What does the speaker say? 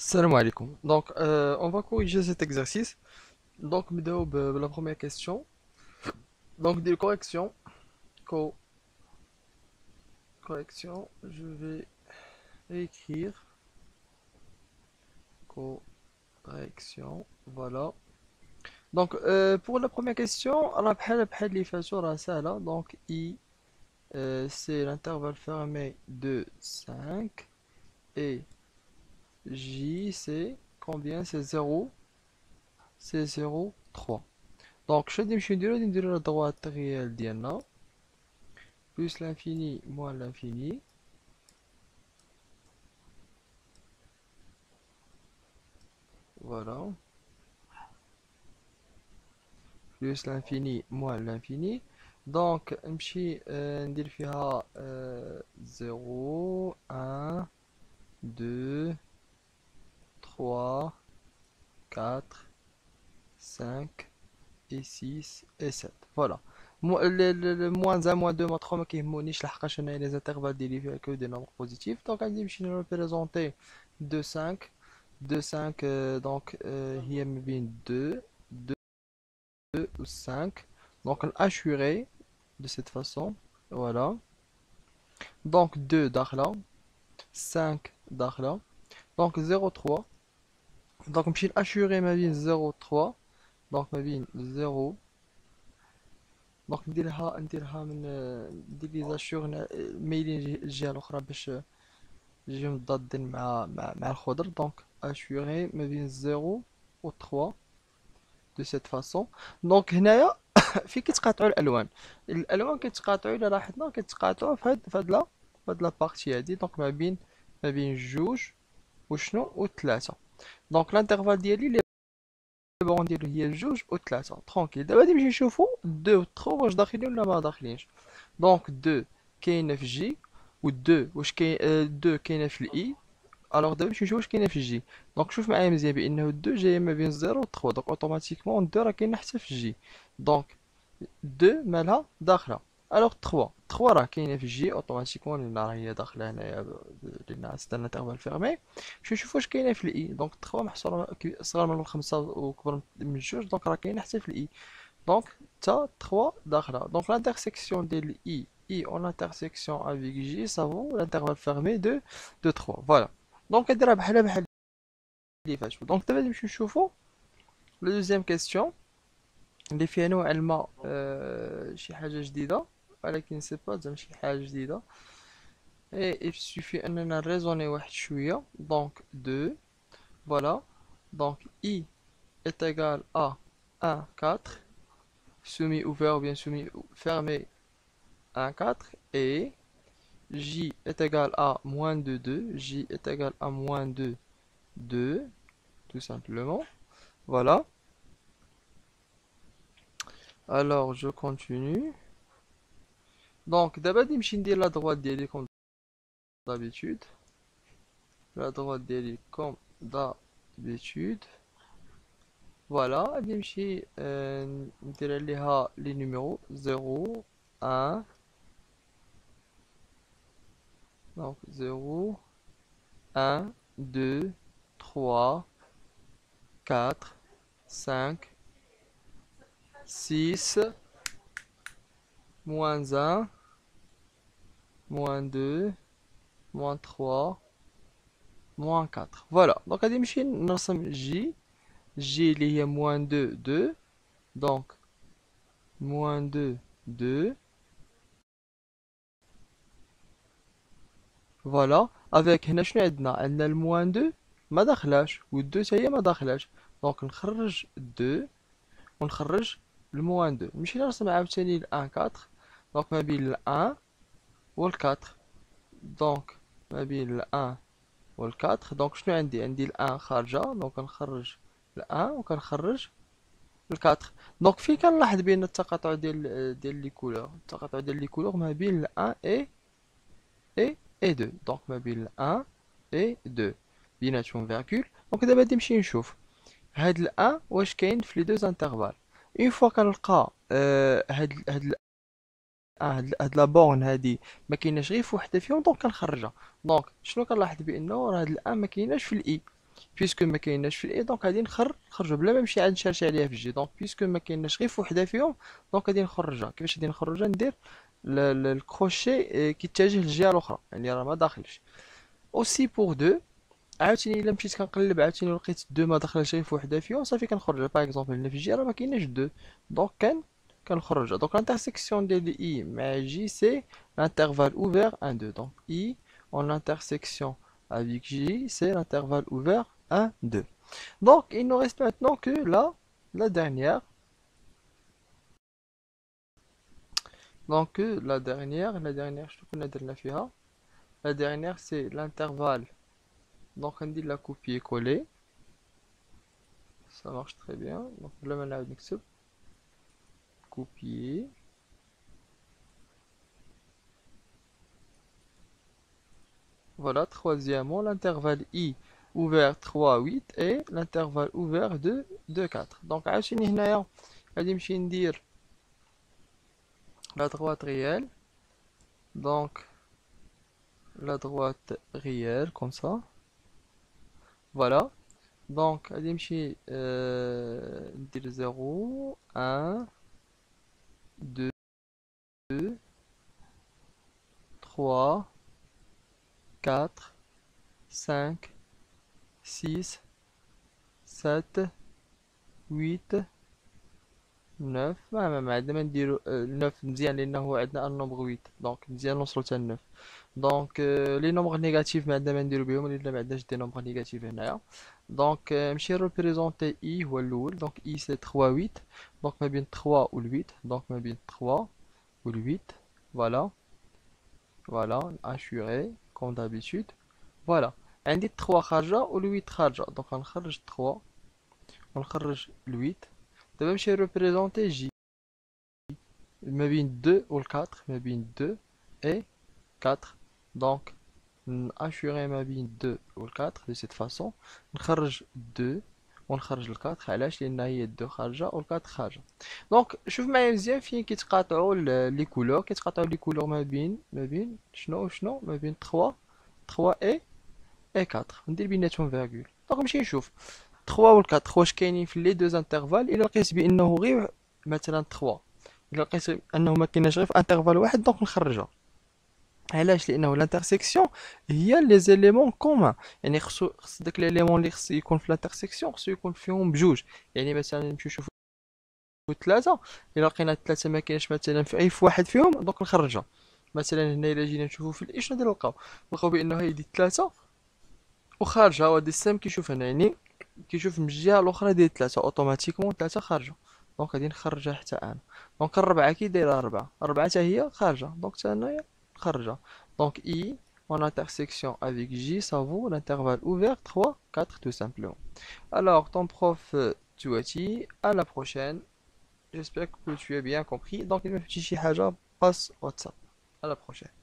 Salam alaikum. Donc, on va corriger cet exercice. Donc, نبداو la première question. Donc, des corrections. Co- Correction. Je vais écrire correction. Voilà. Donc, pour la première question, راه بحال اللي فاتو راه سهلة. Donc, I, c'est l'intervalle fermé de 5. Et J, c'est combien? C'est 0. C'est 0,3. Donc, je vais نديرو la droite réelle ديالنا. Plus l'infini moins l'infini. Voilà. Plus l'infini moins l'infini. Donc, نمشي ندير فيها 0 1 2 3 4 5 et 6 et 7. Voilà. Le moins 1 moins 2 moins 3 ما كيهمونيش لحقاش انايا لي زانترفال ديالي فيها كو دي نومبر بوزيتيف. دونك غادي نمشي نريبريزونتي 2 5 2 5 donc هي ما بين 2 ou 5. Donc on assuré de cette façon. Voilà. Donc 2 d'Arla, 5 d'Arla. Donc 0,3. Donc on peut assurer ma vie 0,3. Donc ma vie 0. Donc نديرها من ندير لي زاشور مايلين الجهة الأخرى باش يجيو مضادين مع الخضر. دونك assurer ما بين 0 و 3 de cette façon. دونك هنايا فين كيتقاطعوا الالوان كيتقاطعوا الى لاحظنا كيتقاطعوا في هاد لا بارتي هادي. دونك ما بين جوج وشنو وثلاثة. دونك الانترفال ديالي اللي بغا نديرو هي جوج وثلاثة ترونكيل. دابا غادي نمشي نشوفو دو و تخو واش داخلين ولا ما داخلينش. دونك دو كاينه في جي و دو واش كاين دو كاينه في الاي. الوغ دابا باش نشوف واش كاينه في جي. دونك شوف معايا مزيان بانه دو جايه ما بين 0 و 3. دونك اوتوماتيكمون دو راه كاينه حتى في جي. دونك 2 مالها داخله. الوغ 3 راه كاينه في جي اوتوماتيكمون لان راه هي داخله هنايا لان سيت ان انترفال فيرمي. باش نشوف واش كاينه في الاي. دونك 3 محصوره صغر من 5 وكبر من جوج. دونك راه كاينه حتى في الاي. دونك تا 3 داخله. دونك l'intersection de i i en intersection avec j ça vaut l'intervalle fermé de 3. Voilà. دونك نديرها بحال اللي فاتوا. دونك دابا نمشيو نشوفوا la deuxième question اللي فيها نوعا ما شي حاجة جديدة. ولكن سي با زعما شي حاجة جديدة. اي il suffit اننا نريزوني واحد شوية. دونك 2 voilà. Donc i est égal à 1 4 semi ouvert ou bien semi fermé 1 4 et j est égal à moins 2 2. J est égal à moins 2 2 tout simplement. Voilà. Alors je continue. Donc d'abord نمشي ندير la droite ديالي comme d'habitude. La droite ديالي comme d'habitude. Voilà, غادي نمشي ندير عليها لي نيميرو 0 1. Donc 0 1 2 3 4 5 6 moins 1 moins 2 moins 3 moins 4. Voilà. Donc غادي نمشي نرسم J. J اللي هي moins 2 2. Donc moins 2 2. Voilà. Avec هنا شنو عندنا الموان 2 ما داخلاش و 2 حتى هي ما داخلاش. دونك نخرج 2 ونخرج الموان 2. نمشي نرسم عاوتاني ال 1 4. دونك ما بين ال 1 و ال 4. دونك ما بين ال 1 و ال 4. دونك شنو عندي ال 1 خارجة. دونك نخرج ال 1 وكنخرج ال 4. دونك فين كنلاحظ بان التقاطع ديال لي كولور. التقاطع ديال لي كولور ما بين ال 1 et 2. Donc ما بين ال 1 et 2 بيناتهم فيرغول. دونك دابا غادي نمشي نشوف هاد ال 1 واش كاين في لي دوز انترفال. اون فوا كنلقى هاد ال 1 هاد لا بورن هادي ما كايناش غير في وحده فيهم. دونك كنخرجها. دونك شنو كنلاحظ بانه راه هاد ال 1 ما كايناش في الاي. بيسكو ما كايناش في الاي دونك غادي نخرجو بلا ما نمشي عاد نشرشي عليها في الجي. دونك بيسكو ما كايناش غير في وحده فيهم، دونك غادي نخرجها. كيفاش غادي نخرجها؟ ندير الكروشي كيتجه للجهه الاخرى، يعني راه ما داخلش. اوسي بور دو، عاوتاني الا مشيت كنقلب عاوتاني لقيت دو ما دخلش غير في وحده فيهم، صافي كنخرجها. باغ اكزومبل هنا في الجي راه ما كايناش دو، دونك كنخرجها. دونك l'interaction ديال I مع J c'est l'intervalle ouvert 1 2. Donc I en intersection avec J c'est l'intervalle ouvert 1 2. Donc il ne reste maintenant que la dernière. Donc la dernière je connais درنا فيها. La dernière c'est l'intervalle. Donc on dit la copier-coller. Ça marche très bien. Donc là maintenant نكتب copier. Voilà, troisièmement, l'intervalle I ouvert 3, 8 et l'intervalle ouvert 2, 2, 4. Donc, عاوتاني هنايا غادي نمشي ندير la droite réelle. Donc, la droite réelle, comme ça. Voilà. Donc, غادي نمشي ندير 0, 1, 2, 3, 4, 5, 6, 7, 8, 9. ما عندنا ما نديرو 9 مزيان لانه عندنا ان نومبر 8، دونك مزيان نوصلو حتى 9. دونك لي نومبر نيجاتيف ما عندنا ما نديرو بهم، لان ما عندناش دي نومبر نيجاتيف هنايا. دونك نمشي ريبريزونتي اي هو الاول. دونك اي سي 3 8، دونك ما بين 3 و 8. دونك ما بين 3 و 8. فوالا فوالا اشوري كوم دابيتود. فوالا عندي 3 خارجه و 8 خارجه، دونك غنخرج 3 ونخرج 8. دابا نمشي ريبريزونتي جي ما بين 2 و 4، ما بين 2 et 4. دونك ناشوري ما بين 2 و 4 de cette façon. نخرج 2 ونخرج 4. علاش؟ لان هي 2 خارجه و 4 خارجه. دونك شوف معايا مزيان فين كيتقاطعوا لي كولور. كيتقاطعوا لي كولور ما بين شنو ما بين 3 et 4. ندير بيناتهم فيرغول. دونك نمشي نشوف 3 و 4 واش كاينين في لي دوز انترفال. الا لقيت بانه غير مثلا 3، الا لقيت انه ما كايناش غير في انترفال واحد، دونك نخرجها. علاش؟ لانه الانترسيكسيون هي لي زيليمون كومان. يعني خص داك ليليمون اللي خص يكون في الانترسيكسيون خصو يكون فيهم بجوج. يعني مثلا نمشيو نشوفو ثلاثه، الا لقينا الثلاثه ما كاينش مثلا في واحد فيهم، دونك نخرجها. مثلا هنا الا جينا نشوفو في الاي شنو نلقاو بانه هي دي ثلاثه وخارجه. هو دي السام كيشوف هنا، يعني كيشوف من الجهه الاخرى ديال ثلاثه اوتوماتيكمون ثلاثه خارجه. دونك غادي نخرجها حتى انا. دونك الربعه كي دايره ربعه حتى هي خارجه، دونك حتى انايا نخرجها. دونك I en intersection avec J ça vaut l'intervalle ouvert 3 4 tout simplement. Alors ton prof Tuati, à la prochaine. J'espère que tu as bien compris. Donc il me fait chier haja, passe WhatsApp. À la prochaine.